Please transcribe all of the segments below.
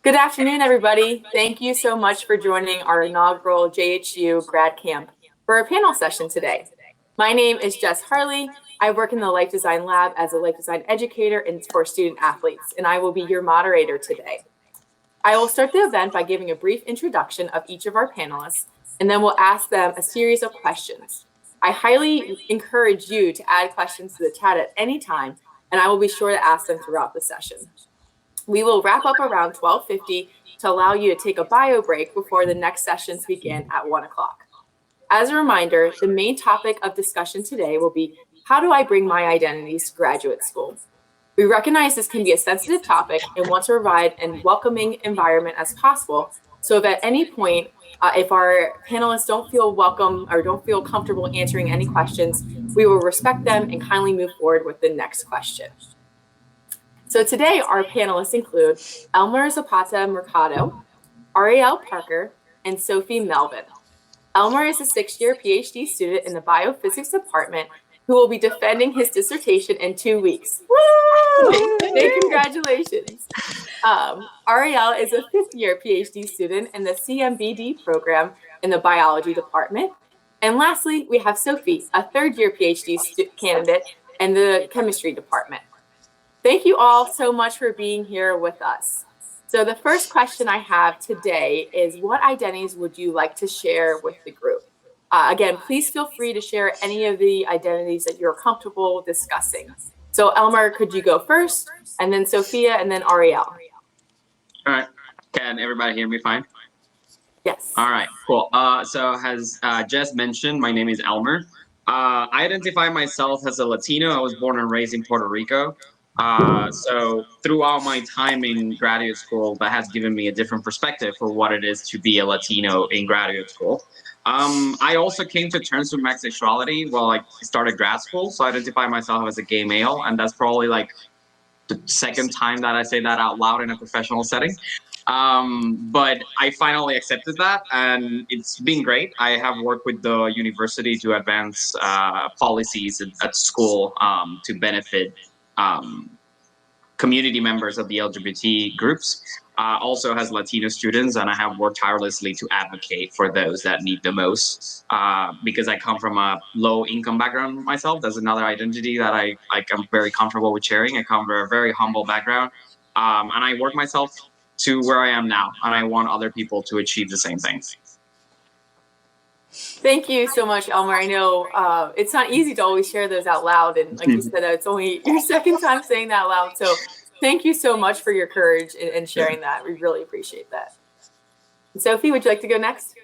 Good afternoon, everybody. Thank you so much for joining our inaugural JHU grad camp for our panel session today. My name is Jess Harlee. I work in the Life Design Lab as a life design educator and for student athletes, and I will be your moderator today. I will start the event by giving a brief introduction of each of our panelists, and then we'll ask them a series of questions. I highly encourage you to add questions to the chat at any time, and I will be sure to ask them throughout the session. We will wrap up around 12:50 to allow you to take a bio break before the next sessions begin at 1 o'clock. As a reminder, the main topic of discussion today will be, how do I bring my identities to graduate school? We recognize this can be a sensitive topic and want to provide a welcoming environment as possible. So if at any point, if our panelists don't feel welcome or don't feel comfortable answering any questions, we will respect them and kindly move forward with the next question. So today, our panelists include Elmer Zapata-Mercado, Ariel Parker, and Sophie Melvin. Elmer is a sixth-year PhD student in the Biophysics department who will be defending his dissertation in 2 weeks. Woo! Big congratulations. Ariel is a fifth-year PhD student in the CMBD program in the biology department. And lastly, we have Sophie, a third-year PhD candidate in the chemistry department. Thank you all so much for being here with us. So the first question I have today is, what identities would you like to share with the group? Again, please feel free to share any of the identities that you're comfortable discussing. So Elmer, could you go first? And then Sophia, and then Ariel. All right. Can everybody hear me fine? Yes. All right, cool. So as Jess mentioned, my name is Elmer. I identify myself as a Latino. I was born and raised in Puerto Rico. So throughout my time in graduate school, that has given me a different perspective for what it is to be a Latino in graduate school. I also came to terms with my sexuality while I started grad school. So I identify myself as a gay male, and that's probably like the second time that I say that out loud in a professional setting. But I finally accepted that, and it's been great. I have worked with the university to advance policies at school to benefit community members of the LGBT groups. Also has Latino students, and I have worked tirelessly to advocate for those that need the most. Because I come from a low-income background myself, that's another identity that I'm very comfortable with sharing. I come from a very humble background, and I work myself to where I am now, and I want other people to achieve the same things. Thank you so much, Elmer. I know it's not easy to always share those out loud, and like you said, it's only your second time saying that out loud. So thank you so much for your courage in sharing that. We really appreciate that. Sophie, would you like to go next?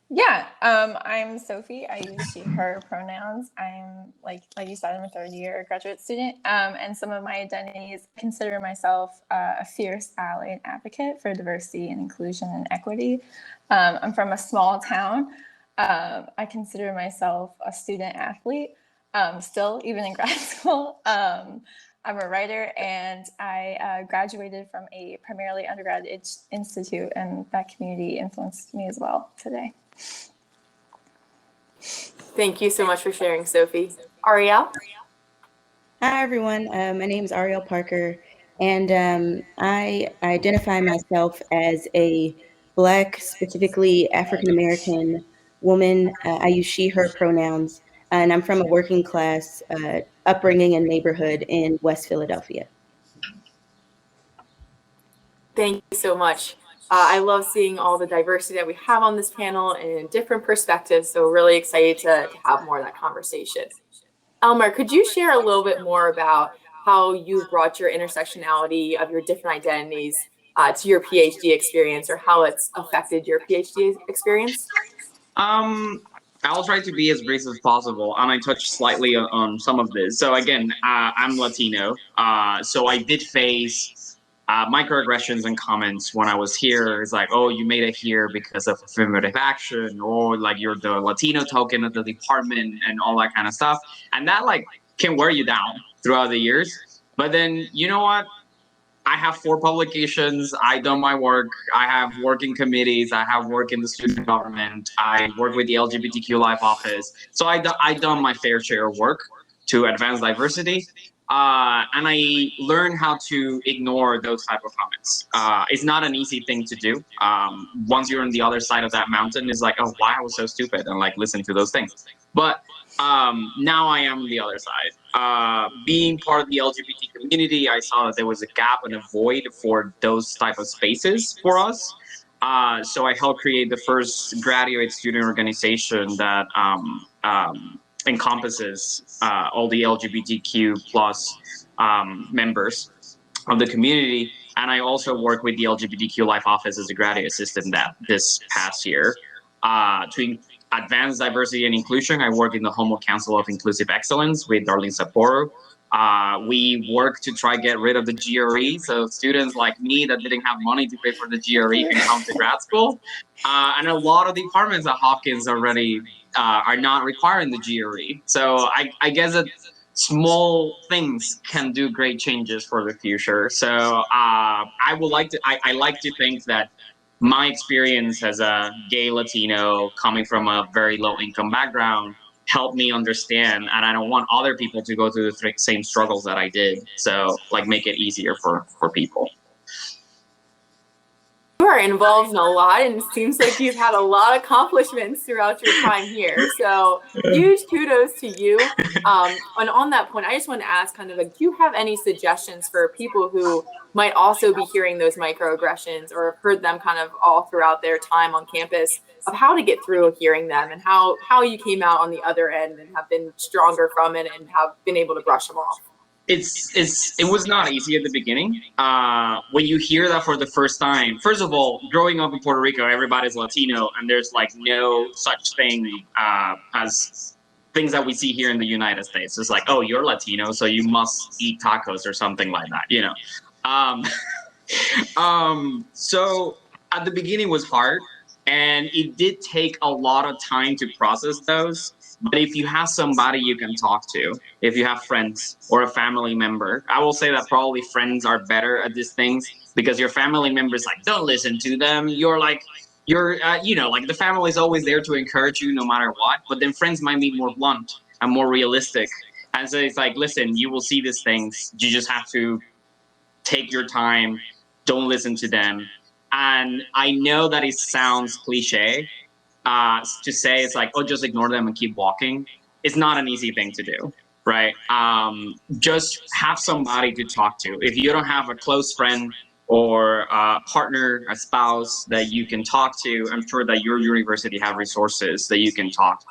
Yeah, I'm Sophie. I use she, her pronouns. I'm like you said, I'm a third-year graduate student, and some of my identities, I consider myself a fierce ally and advocate for diversity and inclusion and equity. I'm from a small town. I consider myself a student athlete, still, even in grad school. I'm a writer, and I graduated from a primarily undergrad institute, and that community influenced me as well today. Thank you so much for sharing, Sophie. Ariel? Hi, everyone. My name is Ariel Parker, and I identify myself as a Black, specifically African-American woman. I use she, her pronouns, and I'm from a working class upbringing and neighborhood in West Philadelphia. Thank you so much. I love seeing all the diversity that we have on this panel and different perspectives, so really excited to have more of that conversation. Elmer, could you share a little bit more about how you brought your intersectionality of your different identities to your PhD experience, or how it's affected your PhD experience? I'll try to be as brief as possible, and I touched slightly on some of this. So again, I'm Latino, so I did face microaggressions and comments when I was here. It's like, oh, you made it here because of affirmative action, or like you're the Latino token of the department, and all that kind of stuff. And that like can wear you down throughout the years. But then, you know what? I have 4 publications. I done my work. I have work in committees. I have work in the student government. I work with the LGBTQ Life Office. So I done my fair share of work to advance diversity. And I learned how to ignore those type of comments. It's not an easy thing to do. Once you're on the other side of that mountain, it's like, oh, wow, I was so stupid, and like listen to those things. But now I am on the other side. Being part of the LGBT community, I saw that there was a gap and a void for those type of spaces for us. So I helped create the first graduate student organization that encompasses all the LGBTQ plus members of the community. And I also work with the LGBTQ Life Office as a graduate assistant that this past year. To advance diversity and inclusion, I work in the Homewood Council of Inclusive Excellence with Darlene Sapporo. We work to try get rid of the GRE, so students like me that didn't have money to pay for the GRE can come to grad school. And a lot of departments at Hopkins already are not requiring the GRE. So I guess that small things can do great changes for the future. So I like to think that my experience as a gay Latino coming from a very low income background helped me understand, and I don't want other people to go through the same struggles that I did. So like make it easier for people. You are involved in a lot, and it seems like you've had a lot of accomplishments throughout your time here. So huge kudos to you. And on that point, I just want to ask kind of like, do you have any suggestions for people who might also be hearing those microaggressions or have heard them kind of all throughout their time on campus of how to get through hearing them and how you came out on the other end and have been stronger from it and have been able to brush them off? It was not easy at the beginning. When you hear that for the first time, first of all, growing up in Puerto Rico, everybody's Latino, and there's like no such thing as things that we see here in the United States. It's like, oh, you're Latino, so you must eat tacos or something like that, you know. So at the beginning was hard, and it did take a lot of time to process those. But if you have somebody you can talk to, if you have friends or a family member, I will say that probably friends are better at these things because your family members like, don't listen to them. You're like, you know, like the family is always there to encourage you no matter what. But then friends might be more blunt and more realistic. And so it's like, listen, you will see these things. You just have to take your time. Don't listen to them. And I know that it sounds cliche, to say it's like, oh, just ignore them and keep walking. It's not an easy thing to do, right? Just have somebody to talk to. If you don't have a close friend or a partner, a spouse that you can talk to, I'm sure that your university have resources that you can talk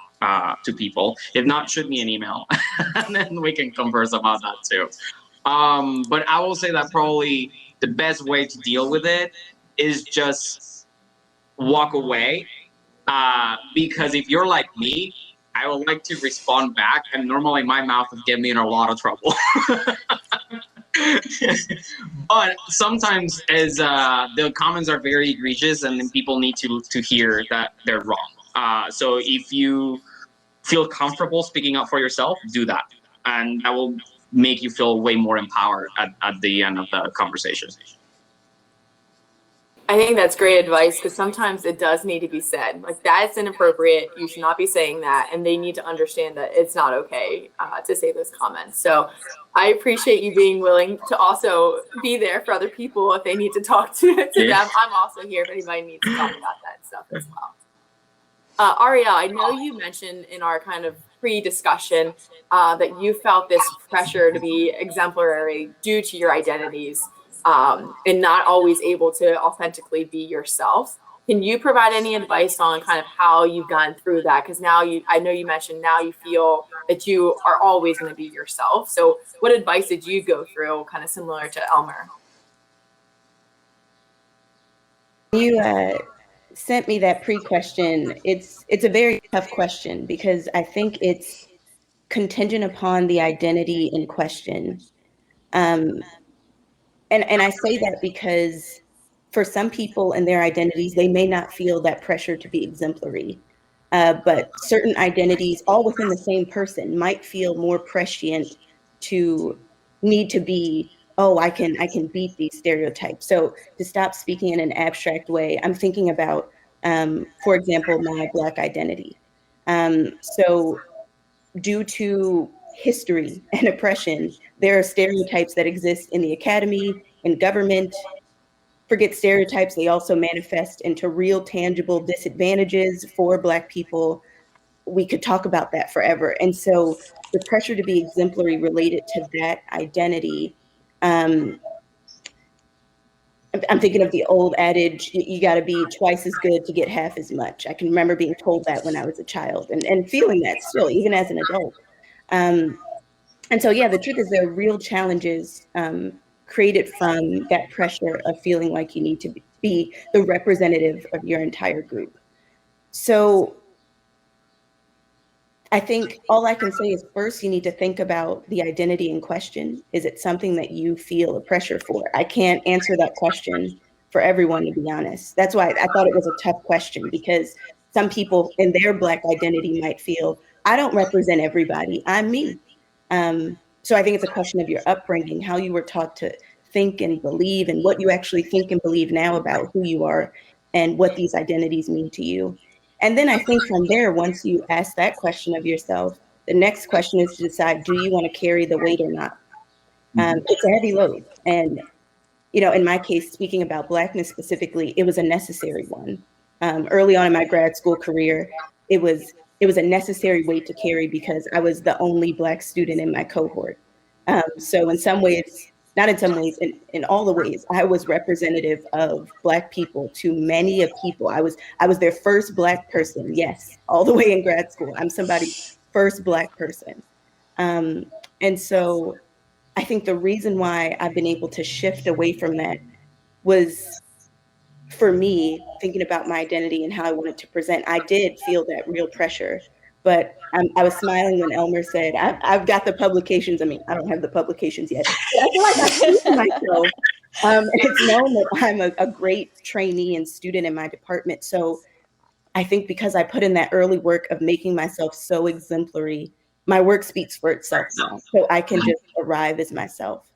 to people. If not, shoot me an email and then we can converse about that too. But I will say that probably the best way to deal with it is just walk away. Because if you're like me, I would like to respond back, and normally my mouth would get me in a lot of trouble. But sometimes, as the comments are very egregious, and then people need to hear that they're wrong. So if you feel comfortable speaking up for yourself, do that, and that will make you feel way more empowered at the end of the conversation. I think that's great advice because sometimes it does need to be said. Like, that's inappropriate. You should not be saying that. And they need to understand that it's not okay to say those comments. So I appreciate you being willing to also be there for other people if they need to talk to them. I'm also here if anybody needs to talk about that stuff as well. Ariel, I know you mentioned in our kind of pre-discussion that you felt this pressure to be exemplary due to your identities. And not always able to authentically be yourself. Can you provide any advice on kind of how you've gone through that? Because now I know you mentioned now you feel that you are always going to be yourself. So what advice did you go through, kind of similar to Elmer? You sent me that pre-question. It's a very tough question because I think it's contingent upon the identity in question. And I say that because for some people and their identities, they may not feel that pressure to be exemplary. But certain identities, all within the same person, might feel more prescient to need to be, oh, I can beat these stereotypes. So to stop speaking in an abstract way, I'm thinking about, for example, my Black identity. So due to history and oppression. There are stereotypes that exist in the academy, in government. Forget stereotypes, they also manifest into real tangible disadvantages for Black people. We could talk about that forever. And so the pressure to be exemplary related to that identity, I'm thinking of the old adage, you got to be twice as good to get half as much. I can remember being told that when I was a child and feeling that still, even as an adult. And so, yeah, the truth is there are real challenges created from that pressure of feeling like you need to be the representative of your entire group. So I think all I can say is first, you need to think about the identity in question. Is it something that you feel a pressure for? I can't answer that question for everyone, to be honest. That's why I thought it was a tough question, because some people in their Black identity might feel, I don't represent everybody, I'm me. So I think it's a question of your upbringing, how you were taught to think and believe, and what you actually think and believe now about who you are and what these identities mean to you. And then I think from there, once you ask that question of yourself, the next question is to decide, do you want to carry the weight or not? It's a heavy load. And, you know, in my case, speaking about Blackness specifically, it was a necessary one. Early on in my grad school career, it was a necessary weight to carry because I was the only Black student in my cohort. So in some ways, not in some ways, in all the ways, I was representative of Black people to many of people. I was their first Black person, yes, all the way in grad school. I'm somebody's first Black person. And so I think the reason why I've been able to shift away from that was, for me, thinking about my identity and how I wanted to present. I did feel that real pressure, but I was smiling when Elmer said, I've got the publications. I mean, I don't have the publications yet, but I feel like I speak to myself. It's known that I'm a great trainee and student in my department. So I think because I put in that early work of making myself so exemplary, my work speaks for itself now. So I can just arrive as myself.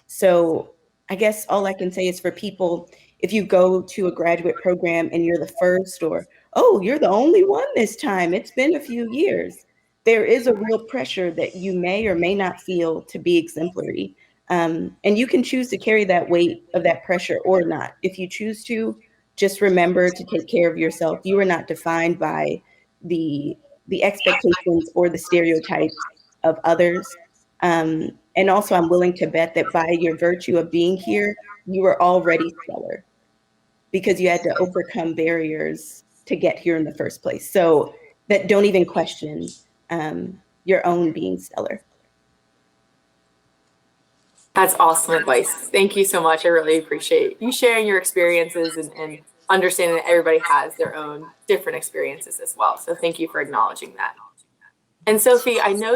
So I guess all I can say is, for people, if you go to a graduate program and you're the first, or, oh, you're the only one this time, it's been a few years, there is a real pressure that you may or may not feel to be exemplary. And you can choose to carry that weight of that pressure or not. If you choose to, just remember to take care of yourself. You are not defined by the expectations or the stereotypes of others. And also, I'm willing to bet that by your virtue of being here, you were already stellar because you had to overcome barriers to get here in the first place. So that don't even question your own being stellar. That's awesome advice. Thank you so much. I really appreciate you sharing your experiences and understanding that everybody has their own different experiences as well. So thank you for acknowledging that. And Sophie, I know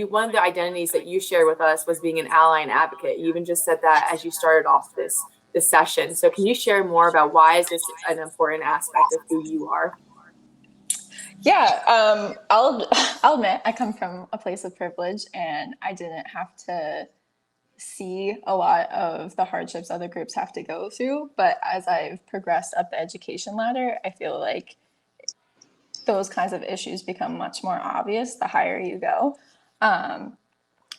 one of the identities that you shared with us was being an ally and advocate. You even just said that as you started off this session. So can you share more about why is this an important aspect of who you are? Yeah, I'll admit I come from a place of privilege, and I didn't have to see a lot of the hardships other groups have to go through. But as I've progressed up the education ladder, I feel like those kinds of issues become much more obvious the higher you go. And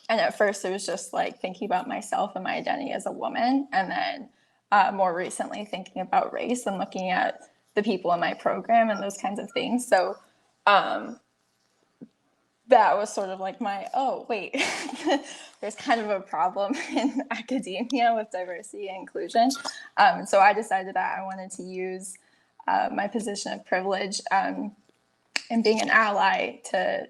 at first, it was just like thinking about myself and my identity as a woman. And then more recently, thinking about race and looking at the people in my program and those kinds of things. So that was sort of like my, oh, wait, there's kind of a problem in academia with diversity and inclusion. So I decided that I wanted to use my position of privilege and being an ally to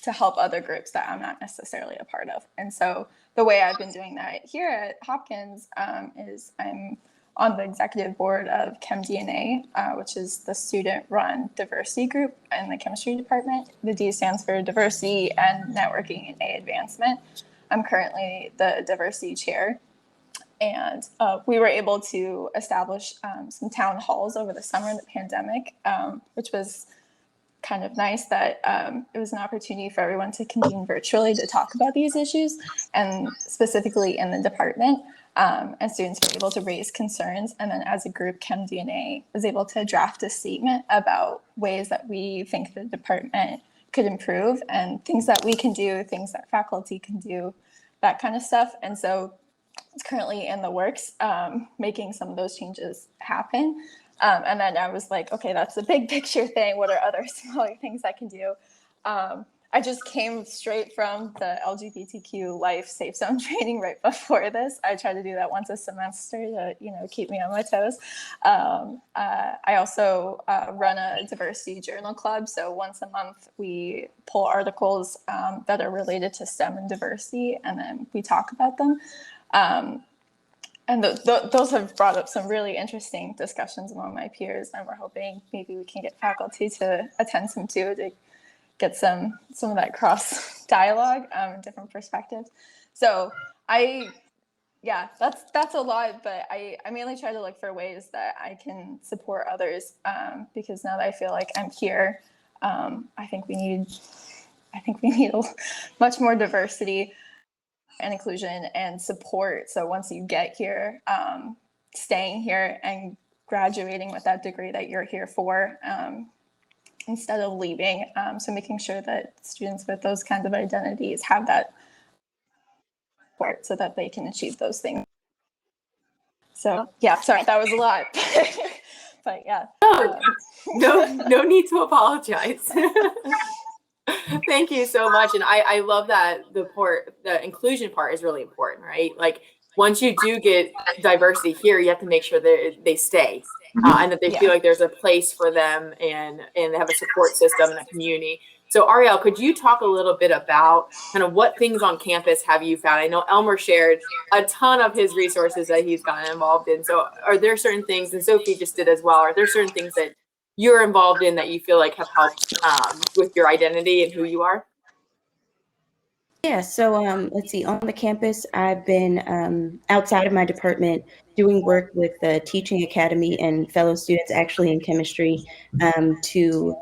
help other groups that I'm not necessarily a part of. And so the way I've been doing that here at Hopkins is I'm on the executive board of ChemDNA, which is the student-run diversity group in the chemistry department. The D stands for diversity and networking and A advancement. I'm currently the diversity chair. And we were able to establish some town halls over the summer in the pandemic, which was kind of nice that it was an opportunity for everyone to convene virtually to talk about these issues, and specifically in the department. And students were able to raise concerns. And then as a group, ChemDNA was able to draft a statement about ways that we think the department could improve, and things that we can do, things that faculty can do, that kind of stuff. And so it's currently in the works, making some of those changes happen. And then I was like, okay, that's the big picture thing. What are other smaller things I can do? I just came straight from the LGBTQ life safe zone training right before this. I try to do that once a semester to, keep me on my toes. I also run a diversity journal club. So once a month, we pull articles that are related to STEM and diversity, and then we talk about them. And those have brought up some really interesting discussions among my peers, and we're hoping maybe we can get faculty to attend some too, to get some of that cross dialogue and different perspectives. So that's a lot, but I mainly try to look for ways that I can support others, because now that I feel like I'm here, I think we need much more diversity and inclusion and support. So once you get here, staying here and graduating with that degree that you're here for, instead of leaving. So making sure that students with those kinds of identities have that support so that they can achieve those things. So yeah, sorry, that was a lot. But yeah. No need to apologize. Thank you so much. And I love that the inclusion part is really important, right? Like once you do get diversity here, you have to make sure that they stay and that they feel like there's a place for them and they have a support system and a community. So Ariel, could you talk a little bit about kind of what things on campus have you found? I know Elmer shared a ton of his resources that he's gotten involved in. So are there certain things, and Sophie just did as well, are there certain things that you're involved in that you feel like have helped with your identity and who you are? Yeah, so let's see, on the campus, I've been outside of my department doing work with the Teaching Academy and fellow students actually in chemistry to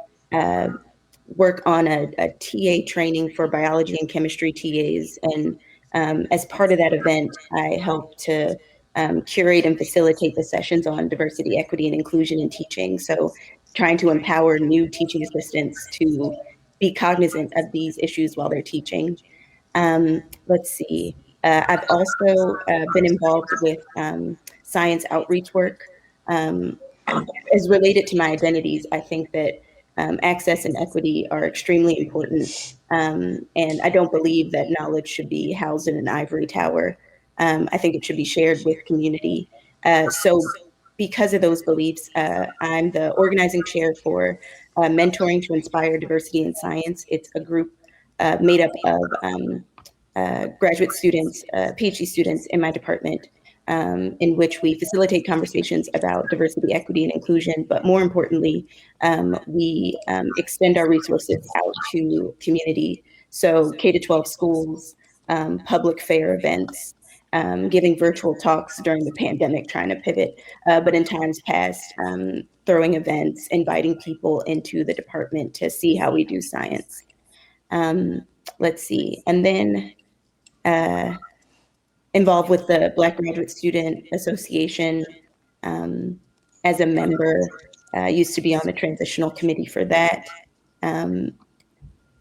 work on a TA training for biology and chemistry TAs. And as part of that event, I helped to curate and facilitate the sessions on diversity, equity, and inclusion in teaching. So trying to empower new teaching assistants to be cognizant of these issues while they're teaching. Let's see. I've also been involved with science outreach work. As related to my identities, I think that access and equity are extremely important. And I don't believe that knowledge should be housed in an ivory tower. I think it should be shared with community. So because of those beliefs, I'm the organizing chair for Mentoring to Inspire Diversity in Science. It's a group made up of graduate students, PhD students in my department, in which we facilitate conversations about diversity, equity, and inclusion. But more importantly, we extend our resources out to community. So K-12 schools, public fair events, giving virtual talks during the pandemic, trying to pivot, but in times past, throwing events, inviting people into the department to see how we do science. Let's see, and then involved with the Black Graduate Student Association as a member. Used to be on the transitional committee for that.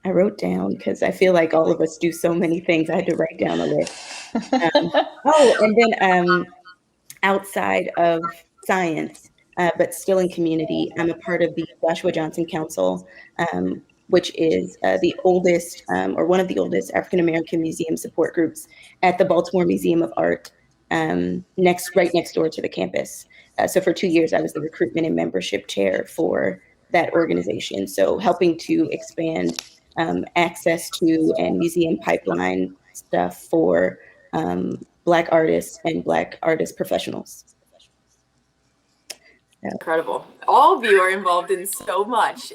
I wrote down, because I feel like all of us do so many things, I had to write down a list. And then outside of science, but still in community, I'm a part of the Joshua Johnson Council, which is the oldest or one of the oldest African-American museum support groups at the Baltimore Museum of Art, right next door to the campus. So for 2 years, I was the recruitment and membership chair for that organization. So helping to expand access to and museum pipeline stuff for Black artists and Black artist professionals. Incredible. All of you are involved in so much.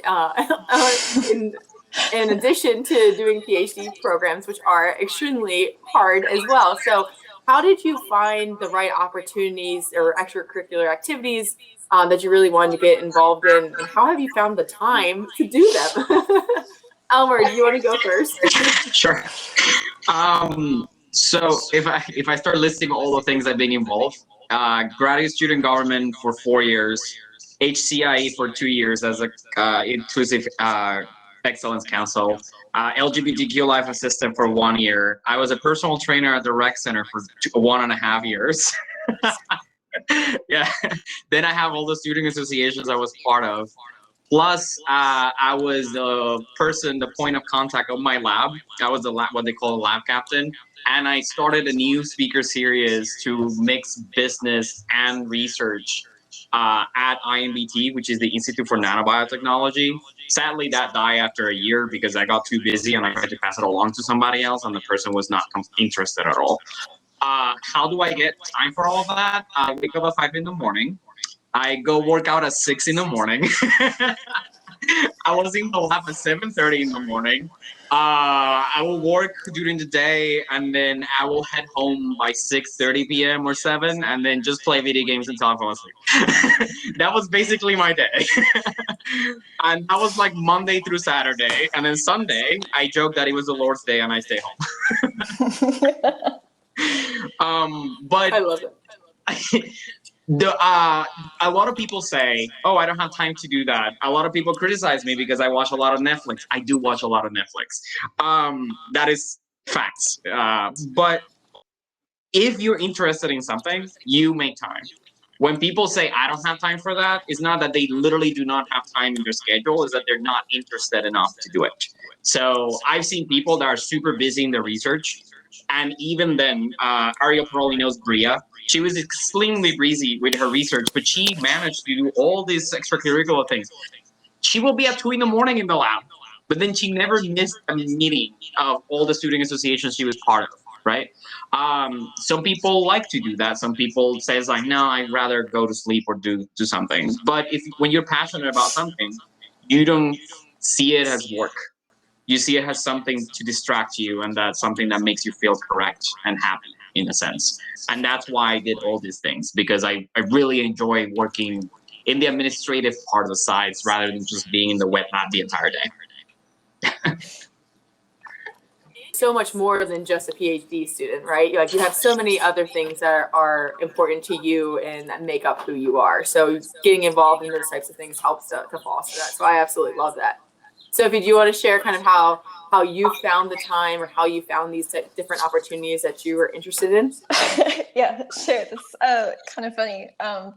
In addition to doing PhD programs, which are extremely hard as well. So how did you find the right opportunities or extracurricular activities that you really wanted to get involved in? And how have you found the time to do them? Elmer, do you want to go first? Sure. So if I start listing all the things I've been involved, graduate student government for 4 years, HCIE for 2 years as a inclusive Excellence Council, LGBTQ Life Assistant for 1 year. I was a personal trainer at the rec center for 1.5 years. Yeah. Then I have all the student associations I was part of. Plus, I was the point of contact of my lab. I was what they call a lab captain. And I started a new speaker series to mix business and research at INBT, which is the Institute for Nanobiotechnology. Sadly, that died after a year because I got too busy and I tried to pass it along to somebody else, and the person was not interested at all. How do I get time for all of that? I wake up at 5 in the morning. I go work out at 6 in the morning. I was in the lab at 7:30 in the morning. I will work during the day, and then I will head home by 6:30 p.m. or 7, and then just play video games until I fall asleep. That was basically my day. And that was like Monday through Saturday. And then Sunday, I joke that it was the Lord's Day and I stay home. But I love it. A lot of people say, "Oh, I don't have time to do that." A lot of people criticize me because I watch a lot of Netflix. I do watch a lot of Netflix. That is facts. But if you're interested in something, you make time. When people say, "I don't have time for that," it's not that they literally do not have time in their schedule. It's that they're not interested enough to do it. So I've seen people that are super busy in their research. And even then, Ariel probably knows Bria. She was extremely busy with her research, but she managed to do all these extracurricular things. She will be at 2 in the morning in the lab, but then she never missed a meeting of all the student associations she was part of, right? Some people like to do that. Some people says like, no, I'd rather go to sleep or do something. But when you're passionate about something, you don't see it as work. You see it as something to distract you, and that's something that makes you feel correct and happy in a sense. And that's why I did all these things, because I really enjoy working in the administrative part of the sites rather than just being in the wet lab the entire day. So much more than just a PhD student, right? Like you have so many other things that are important to you and that make up who you are. So getting involved in those types of things helps to foster that. So I absolutely love that. Sophie, do you want to share kind of how you found the time or how you found these different opportunities that you were interested in? Yeah, sure. That's kind of funny. Well,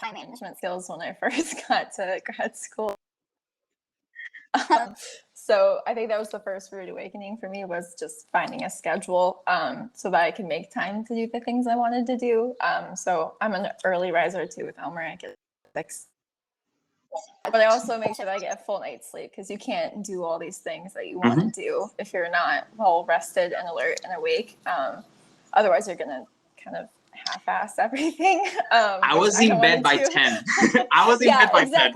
time management skills when I first got to grad school. So I think that was the first rude awakening for me, was just finding a schedule so that I could make time to do the things I wanted to do. So I'm an early riser too with Elmer. I get 6. But I also make sure that I get a full night's sleep, because you can't do all these things that you want to do if you're not well rested and alert and awake. Otherwise, you're going to kind of half-ass everything. I was in bed by 10. I was in bed by 10.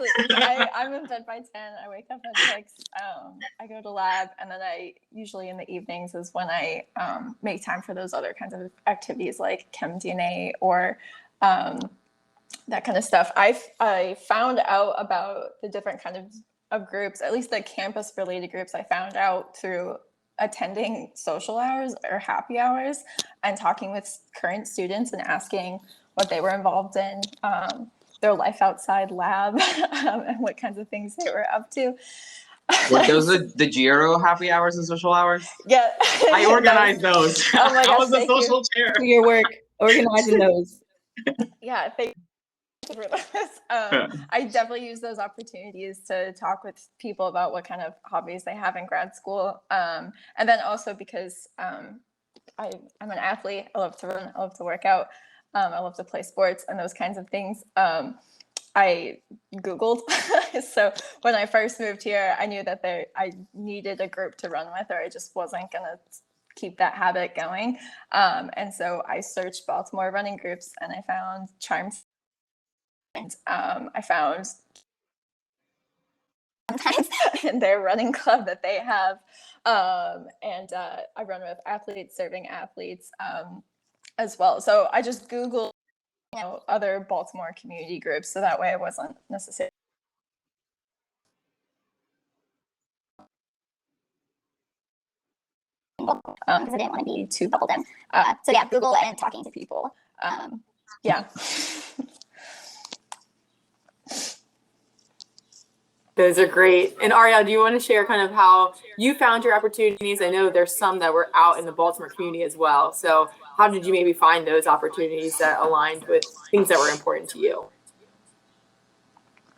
I'm in bed by 10. I wake up at 6. I go to lab, and then I usually in the evenings is when I make time for those other kinds of activities like chem DNA or that kind of stuff. I found out about the different kind of groups, at least the campus related groups, I found out through attending social hours or happy hours and talking with current students and asking what they were involved in, their life outside lab, and what kinds of things they were up to. Were those the Giro happy hours and social hours? Yeah. I organized those. Oh my gosh, I was the social chair. For your work, organizing those. Yeah, thank you for this. I definitely use those opportunities to talk with people about what kind of hobbies they have in grad school. And then also because I'm an athlete, I love to run, I love to work out, I love to play sports and those kinds of things. I Googled. So when I first moved here, I knew that I needed a group to run with, or I just wasn't going to keep that habit going. And so I searched Baltimore running groups, and I found Charms. And I found in their running club that they have. And I run with athletes serving athletes as well. So I just Googled other Baltimore community groups, so that way I wasn't necessarily because I didn't want to be too bubbled in. So yeah, Google and talking to people. Yeah. Those are great. And Ariel, do you want to share kind of how you found your opportunities? I know there's some that were out in the Baltimore community as well. So how did you maybe find those opportunities that aligned with things that were important to you?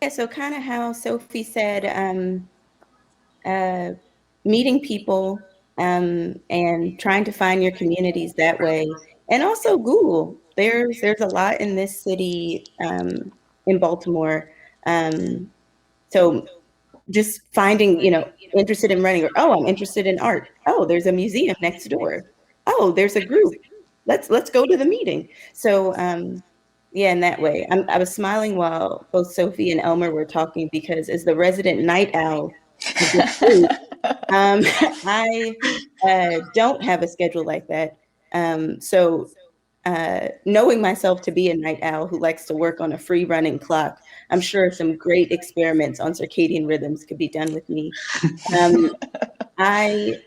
Yeah, so kind of how Sophie said, meeting people and trying to find your communities that way. And also Google. There's a lot in this city, in Baltimore. So just finding, interested in running, or, oh, I'm interested in art. Oh, there's a museum next door. Oh, there's a group. Let's go to the meeting. So yeah, in that way. I was smiling while both Sophie and Elmer were talking, because as the resident night owl of this group, I don't have a schedule like that. So knowing myself to be a night owl who likes to work on a free running clock, I'm sure some great experiments on circadian rhythms could be done with me. I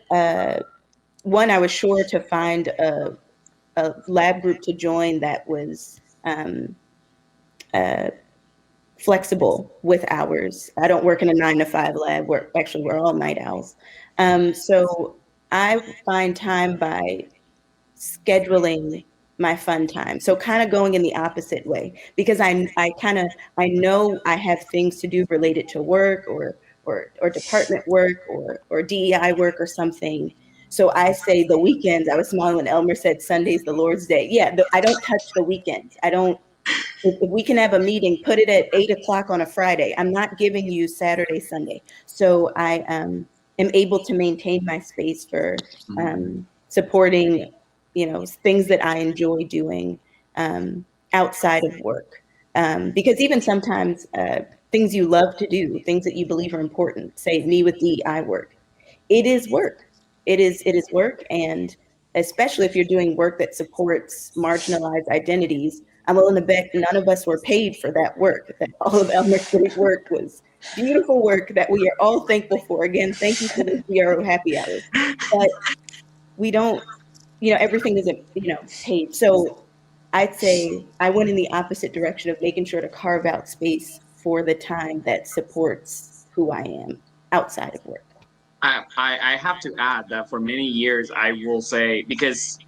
was sure to find a lab group to join that was flexible with hours. I don't work in a 9-to-5 lab. We're all night owls. So I find time by scheduling my fun time. So kind of going in the opposite way, because I know I have things to do related to work or department work or DEI work or something. So I say the weekends. I was smiling when Elmer said Sunday's the Lord's day. Yeah, I don't touch the weekends. I don't. If we can have a meeting, put it at 8 o'clock on a Friday. I'm not giving you Saturday, Sunday. So I am able to maintain my space for supporting, things that I enjoy doing outside of work. Because even sometimes things you love to do, things that you believe are important, say me with DEI work, it is work. It is work. And especially if you're doing work that supports marginalized identities, I'm willing to bet none of us were paid for that work. That all of Elmer's great work was beautiful work that we are all thankful for. Again, thank you for the CRO happy hours. But we don't, everything isn't, paid. So I'd say I went in the opposite direction of making sure to carve out space for the time that supports who I am outside of work. I have to add that for many years, I will say, because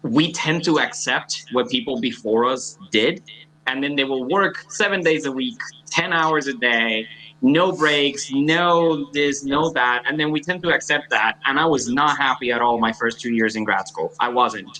we tend to accept what people before us did, and then they will work 7 days a week, 10 hours a day, no breaks, no this, no that, and then we tend to accept that. And I was not happy at all my first 2 years in grad school. I wasn't.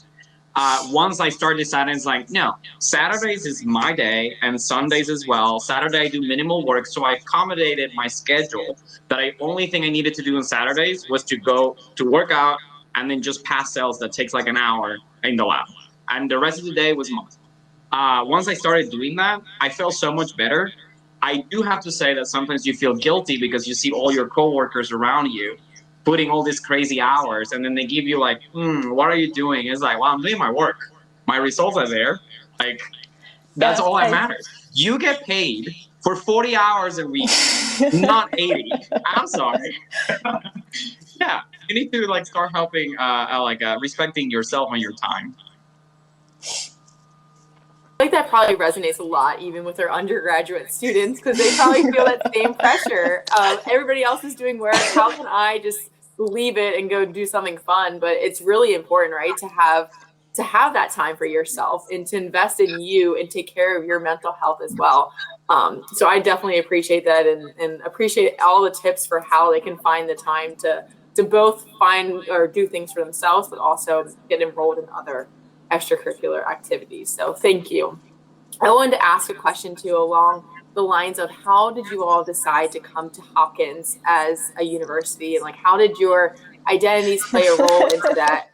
Once I started deciding, it's like, no, Saturdays is my day and Sundays as well. Saturday I do minimal work, so I accommodated my schedule that only thing I needed to do on Saturdays was to go to work out and then just pass cells that takes like an hour in the lab. And the rest of the day was mine. Once I started doing that, I felt so much better. I do have to say that sometimes you feel guilty because you see all your coworkers around you putting all these crazy hours, and then they give you like, what are you doing? It's like, well, I'm doing my work. My results are there. Like, that's all that matters. You get paid for 40 hours a week, not 80. I'm sorry. Yeah, you need to like start helping, respecting yourself and your time. I think that probably resonates a lot, even with our undergraduate students, because they probably feel that same pressure of everybody else is doing work. How can I just leave it and go do something fun? But it's really important, right, to have that time for yourself and to invest in you and take care of your mental health as well. So I definitely appreciate that and appreciate all the tips for how they can find the time to both find or do things for themselves, but also get enrolled in other extracurricular activities. So thank you. I wanted to ask a question too along the lines of how did you all decide to come to Hopkins as a university, and like how did your identities play a role into that?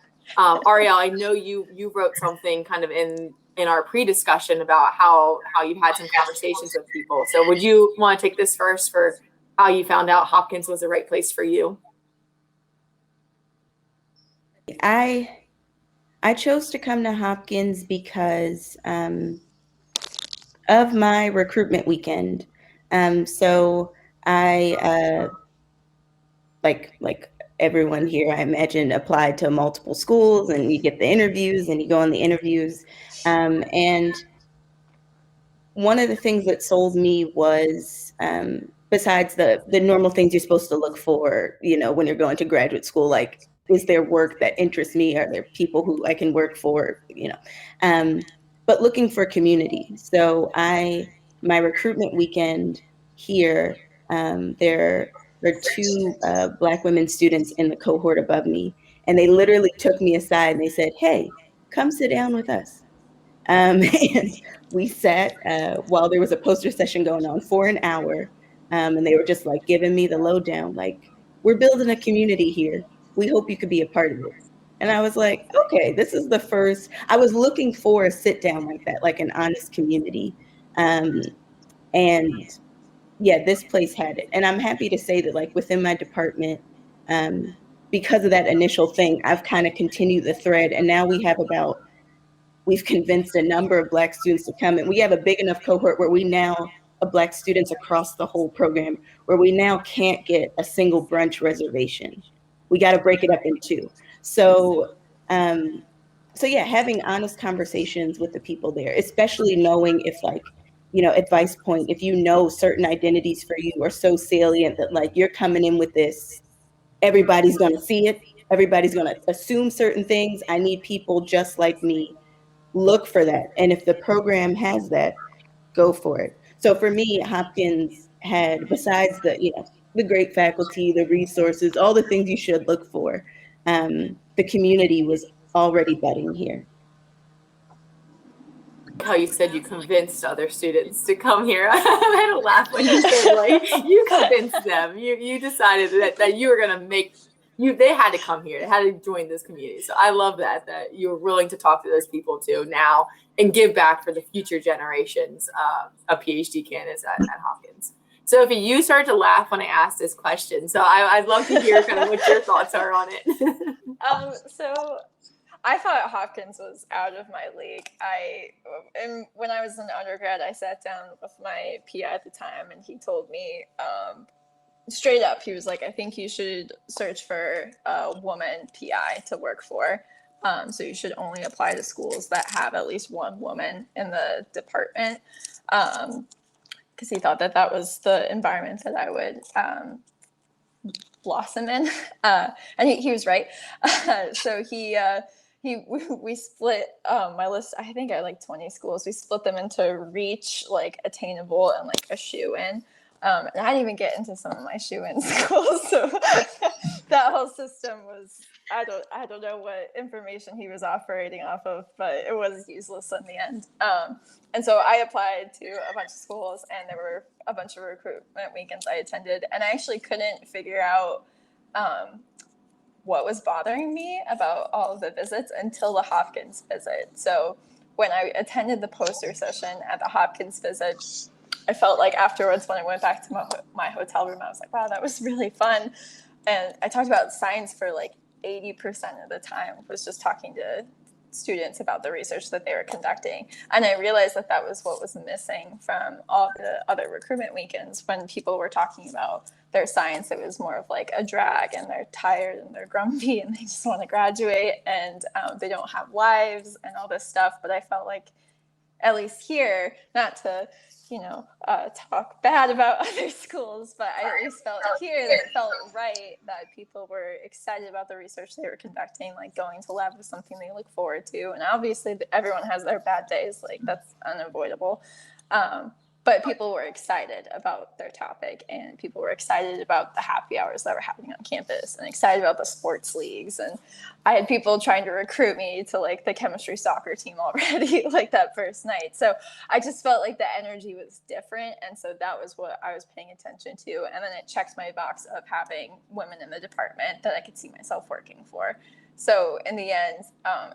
Ariel, I know you wrote something kind of in our pre-discussion about how you had some conversations with people. So would you want to take this first for how you found out Hopkins was the right place for you? I chose to come to Hopkins because of my recruitment weekend. So I, like everyone here, I imagine, applied to multiple schools, and you get the interviews and you go on the interviews. And one of the things that sold me was, besides the normal things you're supposed to look for, you know, when you're going to graduate school, like, is there work that interests me? Are there people who I can work for? You know, but looking for community. So my recruitment weekend here, there are two Black women students in the cohort above me, and they literally took me aside and they said, "Hey, come sit down with us." And we sat while there was a poster session going on for an hour, and they were just like giving me the lowdown, like, "We're building a community here. We hope you could be a part of it." And I was like, okay, this is the first. I was looking for a sit down like that, like an honest community. And yeah, this place had it. And I'm happy to say that, like, within my department, because of that initial thing, I've kind of continued the thread. And now we've convinced a number of Black students to come. And we have a big enough cohort where of Black students across the whole program, where we now can't get a single brunch reservation. We got to break it up in two. So, so yeah, having honest conversations with the people there, especially knowing if, like, you know, advice point, if you know certain identities for you are so salient that, like, you're coming in with this, everybody's going to see it. Everybody's going to assume certain things. I need people just like me. Look for that. And if the program has that, go for it. So for me, Hopkins had, besides the, you know, the great faculty, the resources, all the things you should look for, the community was already budding here. How you said you convinced other students to come here. I had to laugh when you said, like, you convinced them. You decided that you were gonna they had to come here. They had to join this community. So I love that you were willing to talk to those people too now and give back for the future generations of PhD candidates at Hopkins. Sophie, you started to laugh when I asked this question. So I'd love to hear kind of what your thoughts are on it. So I thought Hopkins was out of my league. When I was an undergrad, I sat down with my PI at the time, and he told me straight up, he was like, "I think you should search for a woman PI to work for. So you should only apply to schools that have at least one woman in the department." Because he thought that was the environment that I would blossom in. And he was right. So we split my list. I think I had like 20 schools. We split them into reach, like attainable, and like a shoe-in. And I didn't even get into some of my shoe-in schools. So that whole system was, I don't know what information he was operating off of, but it was useless in the end. And so I applied to a bunch of schools, and there were a bunch of recruitment weekends I attended, and I actually couldn't figure out what was bothering me about all of the visits until the Hopkins visit. So when I attended the poster session at the Hopkins visit, I felt like afterwards, when I went back to my hotel room, I was like, wow, that was really fun. And I talked about science for like 80% of the time, was just talking to students about the research that they were conducting. And I realized that was what was missing from all the other recruitment weekends. When people were talking about their science, it was more of like a drag, and they're tired and they're grumpy and they just want to graduate, and they don't have lives and all this stuff. But I felt like, at least here, not to talk bad about other schools, but I at least felt here that it felt right that people were excited about the research they were conducting. Like, going to lab was something they look forward to, and obviously everyone has their bad days, like that's unavoidable, but people were excited about their topic, and people were excited about the happy hours that were happening on campus, and excited about the sports leagues. And I had people trying to recruit me to like the chemistry soccer team already, like that first night. So I just felt like the energy was different. And so that was what I was paying attention to. And then it checked my box of having women in the department that I could see myself working for. So in the end,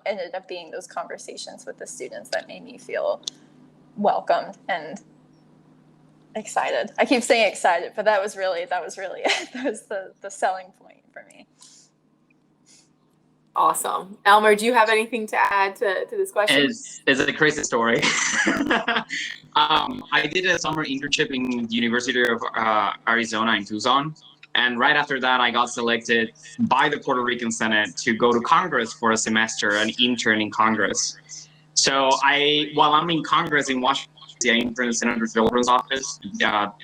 ended up being those conversations with the students that made me feel welcomed and excited. I keep saying excited, but that was really it. That was the selling point for me. Awesome. Elmer, do you have anything to add to this question? It's a crazy story. I did a summer internship in the University of Arizona in Tucson. And right after that, I got selected by the Puerto Rican Senate to go to Congress for a semester, an intern in Congress. So while I'm in Congress in Washington, I interned in Senator Gilburn's office,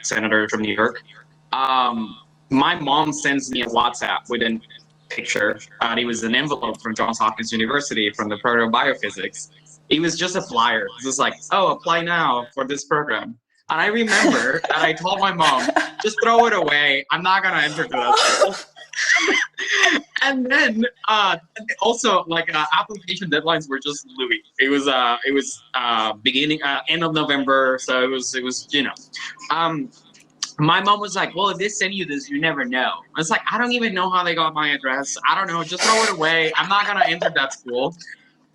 senator from New York. my mom sends me a WhatsApp with a picture. It was an envelope from Johns Hopkins University from the program of Biophysics. It was just a flyer. It was just like, oh, apply now for this program. And I remember that I told my mom, just throw it away. I'm not going to enter to that school. And then also like application deadlines were just Louis. It was beginning end of November, so it was my mom was like, well, if they send you this, you never know. I was like, I don't even know how they got my address. I don't know. Just throw it away. I'm not going to enter that school.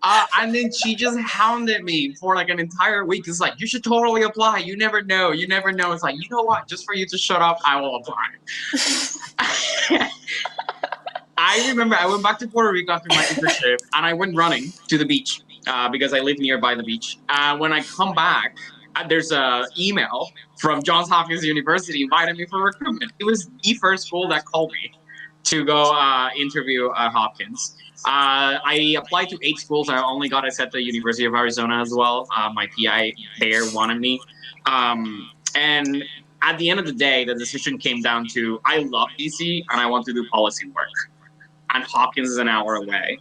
And then she just hounded me for like an entire week. It's like, you should totally apply. You never know. You never know. It's like, you know what? Just for you to shut up, I will apply. I remember I went back to Puerto Rico after my internship, and I went running to the beach because I live nearby the beach. When I come back, there's an email from Johns Hopkins University inviting me for recruitment. It was the first school that called me to go interview at Hopkins. I applied to 8 schools. I only got accepted at University of Arizona as well. My PI there wanted me. And at the end of the day, the decision came down to, I love DC and I want to do policy work. And Hopkins is an hour away.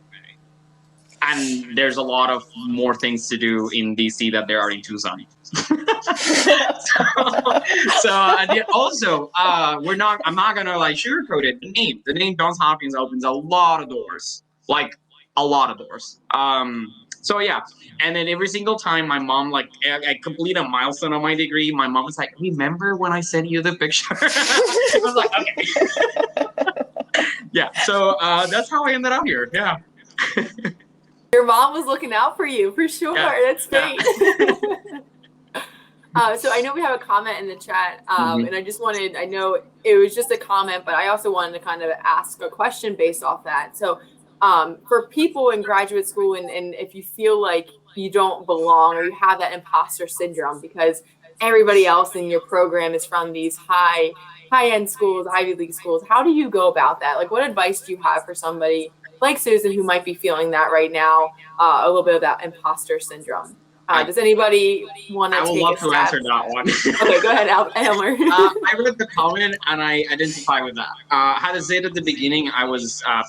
And there's a lot of more things to do in DC that there are in Tucson. Also, I'm not gonna like sugarcoat it. The name Johns Hopkins opens a lot of doors, like a lot of doors. So yeah, and then every single time my mom, like, I complete a milestone on my degree, my mom was like, remember when I sent you the picture? I was like, okay. Yeah, so that's how I ended up here. Yeah. Your mom was looking out for you, for sure. Yeah. That's great. So I know we have a comment in the chat, and I know it was just a comment, but I also wanted to kind of ask a question based off that. So for people in graduate school, and if you feel like you don't belong or you have that imposter syndrome because everybody else in your program is from these high-end schools, Ivy League schools, how do you go about that? Like, what advice do you have for somebody like Susan who might be feeling that right now, a little bit of that imposter syndrome? Does anybody want to take a stab? I would love to answer that one. Okay, go ahead, Elmer. I read the comment and I identify with that. I had to say it at the beginning.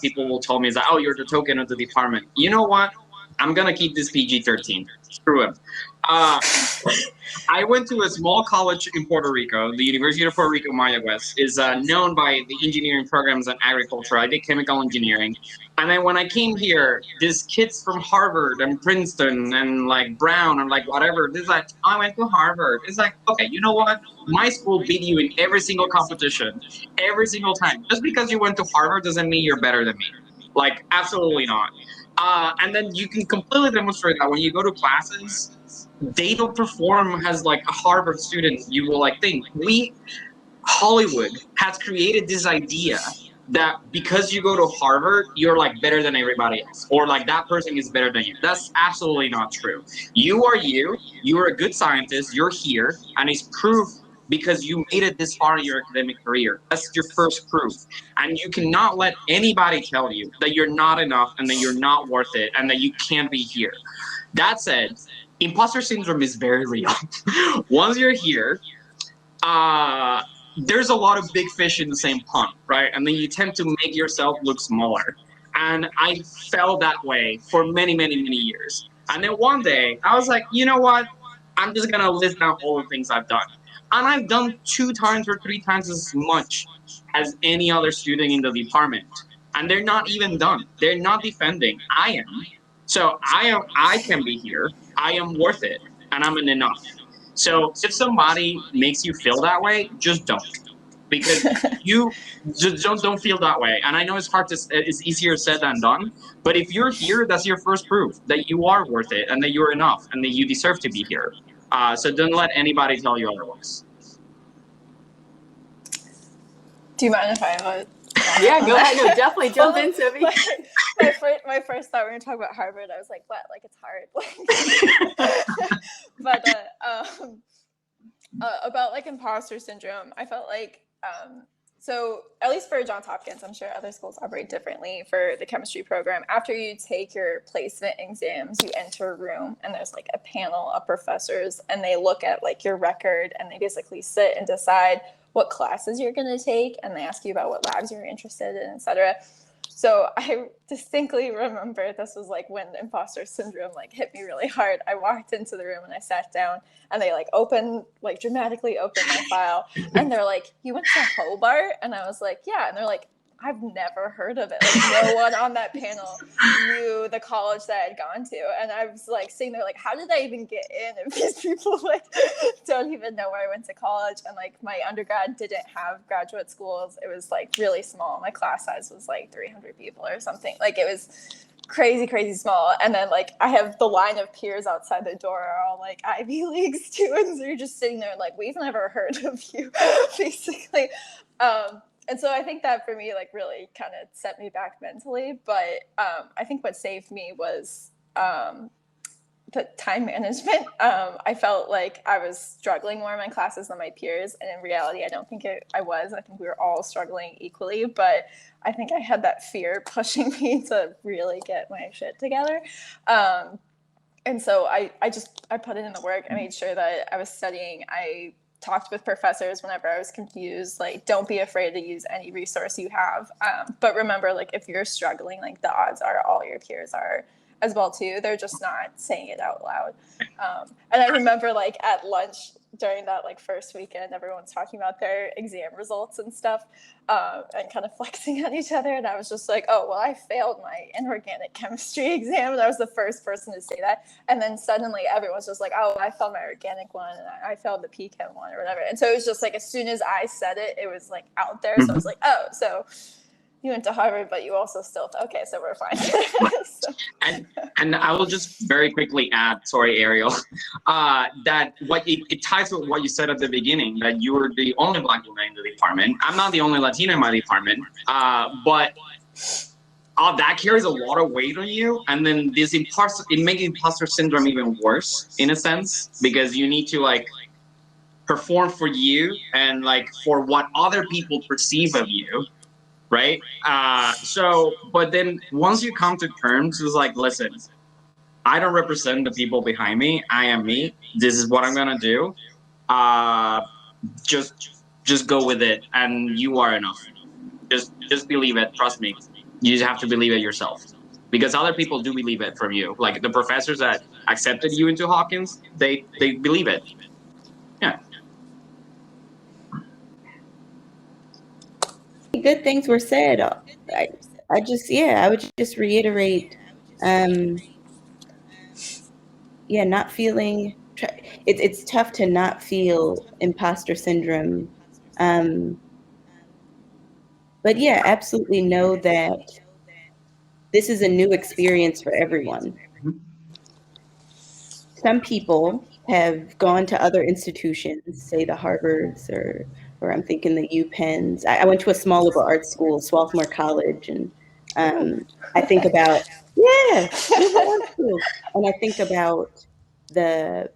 People will tell me that, oh, you're the token of the department. You know what? I'm gonna keep this PG-13. Screw it. I went to a small college in Puerto Rico. The University of Puerto Rico, Mayagüez, is known by the engineering programs and agriculture. I did chemical engineering. And then when I came here, these kids from Harvard and Princeton and like Brown and like whatever, this like, I went to Harvard. It's like, okay, you know what? My school beat you in every single competition, every single time. Just because you went to Harvard doesn't mean you're better than me. Like, absolutely not. And then you can completely demonstrate that when you go to classes, they don't perform as like a Harvard student. You will like think. Hollywood has created this idea that because you go to Harvard, you're like better than everybody else, or like that person is better than you. That's absolutely not true. You are you. You are a good scientist. You're here, and it's proof because you made it this far in your academic career. That's your first proof. And you cannot let anybody tell you that you're not enough and that you're not worth it and that you can't be here. That said, imposter syndrome is very real. Once you're here, there's a lot of big fish in the same pond, right? And then you tend to make yourself look smaller. And I felt that way for many, many, many years. And then one day, I was like, you know what? I'm just going to list down all the things I've done. And I've done 2 times or 3 times as much as any other student in the department. And they're not even done. They're not defending. I am. So I can be here. I am worth it. And I'm enough. So if somebody makes you feel that way, just don't. Because you just don't feel that way. And I know it's easier said than done. But if you're here, that's your first proof that you are worth it and that you're enough and that you deserve to be here. So don't let anybody tell you otherwise. Do you mind if I Yeah, go ahead. No, definitely jump in, Sophie. My first thought when we were talking about Harvard, I was like, what? Like, it's hard. But about like imposter syndrome, I felt like So at least for Johns Hopkins, I'm sure other schools operate differently for the chemistry program. After you take your placement exams, you enter a room and there's like a panel of professors and they look at like your record and they basically sit and decide what classes you're going to take and they ask you about what labs you're interested in, etc. So I distinctly remember this was like when imposter syndrome like hit me really hard. I walked into the room and I sat down and they like dramatically opened my file and they're like, "You went to Hobart?" And I was like, "Yeah." And they're like, "I've never heard of it." Like no one on that panel knew the college that I'd gone to. And I was like sitting there like, how did I even get in if these people like don't even know where I went to college? And like my undergrad didn't have graduate schools. It was like really small. My class size was like 300 people or something. Like it was crazy small. And then like I have the line of peers outside the door are all like Ivy League students. They're just sitting there like, we've never heard of you, basically. And so I think that for me, like really kind of set me back mentally. But I think what saved me was the time management. I felt like I was struggling more in my classes than my peers. And in reality, I don't think I was. I think we were all struggling equally. But I think I had that fear pushing me to really get my shit together. And so I put it in the work. I made sure that I was studying. I talked with professors whenever I was confused, like, don't be afraid to use any resource you have. But remember, like, if you're struggling, like, the odds are all your peers are as well, too. They're just not saying it out loud. And I remember, like, at lunch during that, like, first weekend, everyone's talking about their exam results and stuff and kind of flexing on each other. And I was just like, oh, well, I failed my inorganic chemistry exam. And I was the first person to say that. And then suddenly everyone's just like, oh, I failed my organic one and I failed the PChem one or whatever. And so it was just like, as soon as I said it, it was like out there. So I was like, oh, so you went to Harvard, but you also still, okay, so we're fine. So. And I will just very quickly add, sorry, Ariel, that it ties with what you said at the beginning, that you were the only Black woman in the department. I'm not the only Latino in my department, but that carries a lot of weight on you. And then it makes imposter syndrome even worse, in a sense, because you need to, like, perform for you and, like, for what other people perceive of you. Right? But then once you come to terms, it's like, listen, I don't represent the people behind me. I am me. This is what I'm going to do. Just go with it. And you are enough. Just believe it. Trust me. You just have to believe it yourself. Because other people do believe it from you. Like the professors that accepted you into Hopkins, they believe it. Yeah. Good things were said. I would just reiterate, not feeling, it's tough to not feel imposter syndrome. But yeah, absolutely know that this is a new experience for everyone. Some people have gone to other institutions, say the Harvards or I'm thinking the UPenns. I went to a small liberal arts school, Swarthmore College, and I think about and I think about the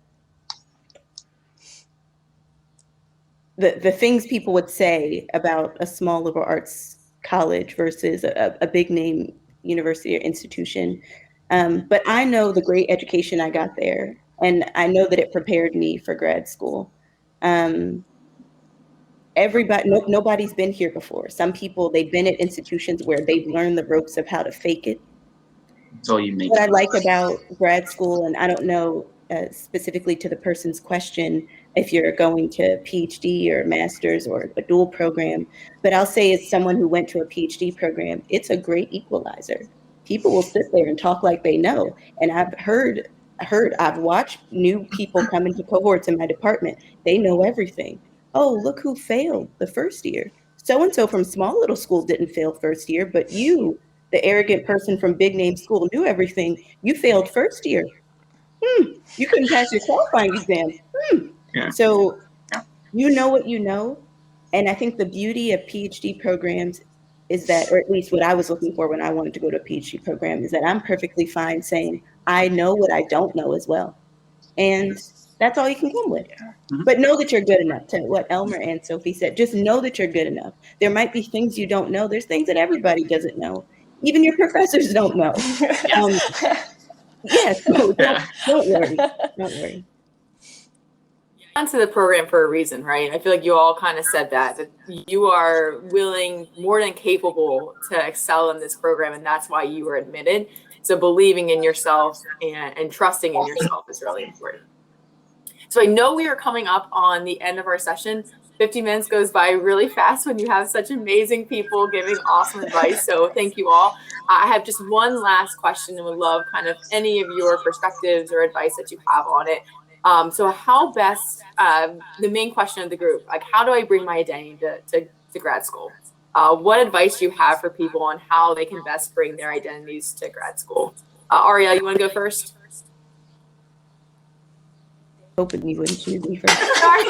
things people would say about a small liberal arts college versus a big name university or institution. But I know the great education I got there, and I know that it prepared me for grad school. Nobody's been here before. Some people, they've been at institutions where they've learned the ropes of how to fake it. So you make what I like about grad school, and I don't know specifically to the person's question if you're going to PhD or master's or a dual program, but I'll say as someone who went to a PhD program, it's a great equalizer. People will sit there and talk like they know. And I've watched new people come into cohorts in my department. They know everything. Oh, look who failed the first year. So-and-so from small little school didn't fail first year, but you, the arrogant person from big name school, knew everything. You failed first year. You couldn't pass your qualifying exam. Yeah. So you know what you know. And I think the beauty of PhD programs is that, or at least what I was looking for when I wanted to go to a PhD program, is that I'm perfectly fine saying, I know what I don't know as well. And That's all you can come with. Mhm. But know that you're good enough. To what Elmer and Sophie said, just know that you're good enough. There might be things you don't know. There's things that everybody doesn't know. Even your professors don't know. Yeah, so don't worry. Don't worry. Onto the program for a reason, right? I feel like you all kind of said that you are willing, more than capable to excel in this program, and that's why you were admitted. So believing in yourself and trusting in yourself is really important. So I know we are coming up on the end of our session. 50 minutes goes by really fast when you have such amazing people giving awesome advice. So thank you all. I have just one last question and would love kind of any of your perspectives or advice that you have on it. So how best, the main question of the group, like how do I bring my identity to grad school? What advice do you have for people on how they can best bring their identities to grad school? Ariel, you want to go first? Hoping you wouldn't choose me first. Sorry.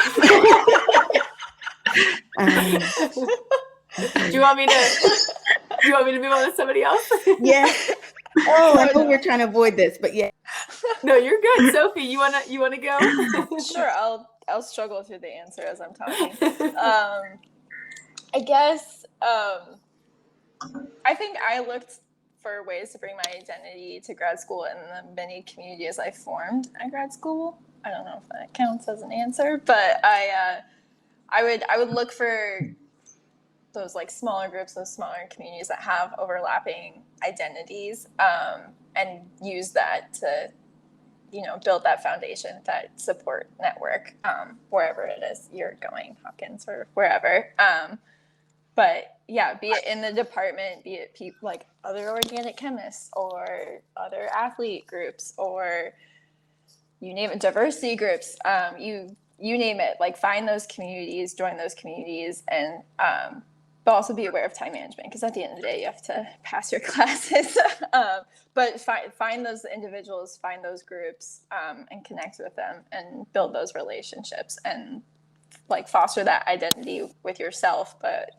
Okay. Do you want me to move on to somebody else? Yeah. Oh, I know we're trying to avoid this, but yeah. No, you're good. Sophie, you wanna go? Sure, I'll struggle through the answer as I'm talking. I guess I think I looked for ways to bring my identity to grad school in the many communities I formed at grad school. I don't know if that counts as an answer, but I would look for those like smaller groups, those smaller communities that have overlapping identities, and use that to, build that foundation, that support network, wherever it is you're going, Hopkins or wherever. But yeah, be it in the department, be it people like other organic chemists or other athlete groups, or you name it, diversity groups, you name it, like find those communities, join those communities, and but also be aware of time management, because at the end of the day you have to pass your classes. But find those individuals, find those groups, and connect with them and build those relationships and like foster that identity with yourself, but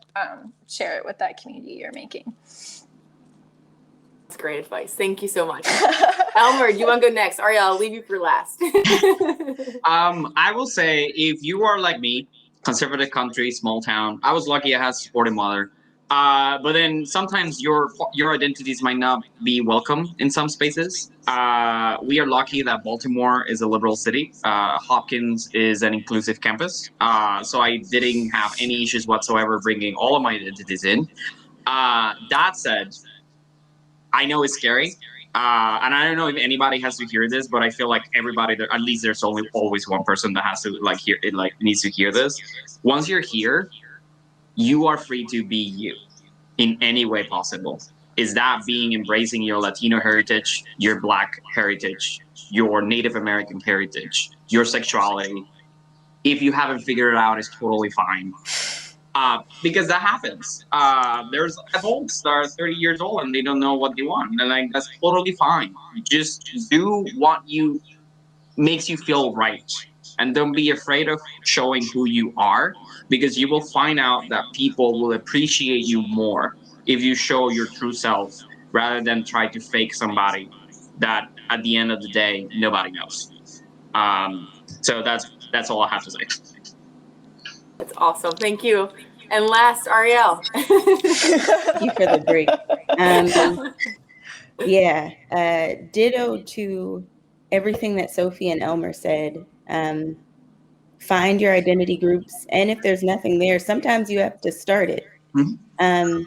share it with that community you're making. That's great advice. Thank you so much. Elmer, do you want to go next? Ariel, I'll leave you for last. I will say, if you are like me, conservative country, small town. I was lucky I had a supportive mother. But then sometimes your identities might not be welcome in some spaces. We are lucky that Baltimore is a liberal city. Hopkins is an inclusive campus. So I didn't have any issues whatsoever bringing all of my identities in. That said, I know it's scary. And I don't know if anybody has to hear this, but I feel like everybody there, at least there's always one person that has to like hear it, like needs to hear this. Once you're here, you are free to be you in any way possible. Is that being embracing your Latino heritage, your Black heritage, your Native American heritage, your sexuality? If you haven't figured it out, it's totally fine. Because that happens. There's adults that are 30 years old and they don't know what they want. And like, that's totally fine. Just do what makes you feel right. And don't be afraid of showing who you are, because you will find out that people will appreciate you more if you show your true self rather than try to fake somebody that at the end of the day, nobody knows. So that's all I have to say. That's awesome. Thank you. And last, Ariel. Thank you for the break. Ditto to everything that Sophie and Elmer said. Find your identity groups, and if there's nothing there, sometimes you have to start it. Mm-hmm.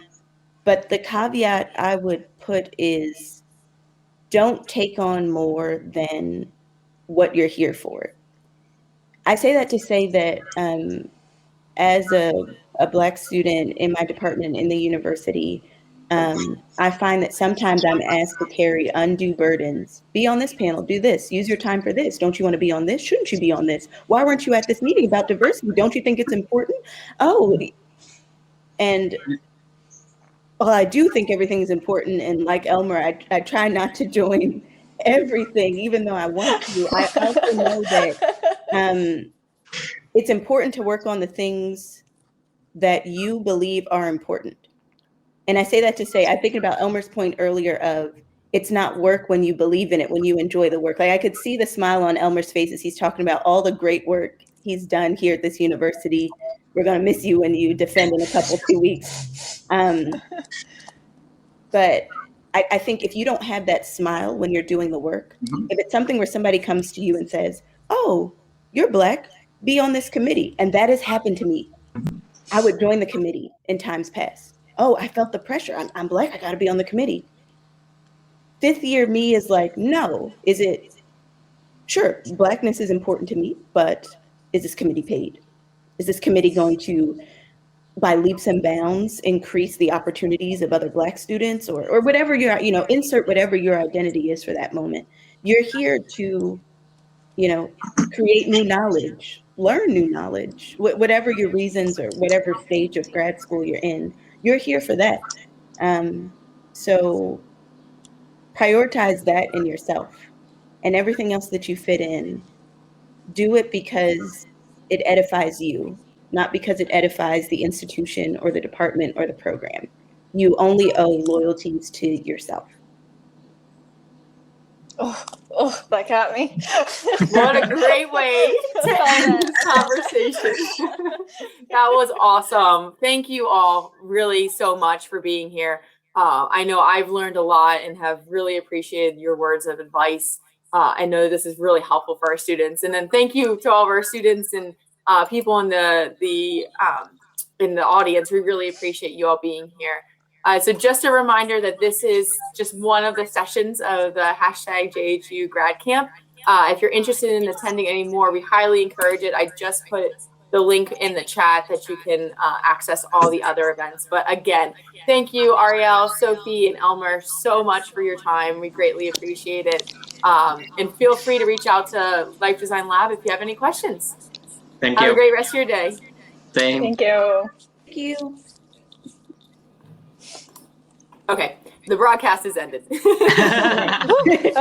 But the caveat I would put is, don't take on more than what you're here for. I say that to say that as a Black student in my department in the university, I find that sometimes I'm asked to carry undue burdens. Be on this panel, do this, use your time for this. Don't you want to be on this? Shouldn't you be on this? Why weren't you at this meeting about diversity? Don't you think it's important? Oh, and while I do think everything is important, and like Elmer, I try not to join everything, even though I want to. I also know that it's important to work on the things that you believe are important. And I say that to say, I think about Elmer's point earlier of, it's not work when you believe in it, when you enjoy the work. Like I could see the smile on Elmer's face as he's talking about all the great work he's done here at this university. We're going to miss you when you defend in a couple 2 weeks. But I think if you don't have that smile when you're doing the work, if it's something where somebody comes to you and says, oh, you're Black, be on this committee. And that has happened to me. I would join the committee in times past. Oh, I felt the pressure. I'm Black, I got to be on the committee. Fifth year me is like, no, is it, sure, Blackness is important to me, but is this committee paid? Is this committee going to, by leaps and bounds, increase the opportunities of other Black students or whatever your, insert whatever your identity is for that moment. You're here to, create new knowledge, learn new knowledge, whatever your reasons or whatever stage of grad school you're in, you're here for that. So prioritize that in yourself, and everything else that you fit in, do it because it edifies you, not because it edifies the institution or the department or the program. You only owe loyalties to yourself. Oh, that got me. What a great way to end this conversation. That was awesome. Thank you all really so much for being here. I know I've learned a lot and have really appreciated your words of advice. I know this is really helpful for our students. And then thank you to all of our students and people in the audience. We really appreciate you all being here. So just a reminder that this is just one of the sessions of the hashtag JHU Grad Camp. If you're interested in attending any more, we highly encourage it. I just put the link in the chat that you can access all the other events. But again, thank you, Ariel, Sophie, and Elmer, so much for your time. We greatly appreciate it. And feel free to reach out to Life Design Lab if you have any questions. Thank you. Have a great rest of your day. Same. Thank you. Thank you. Okay, the broadcast is ended. Okay.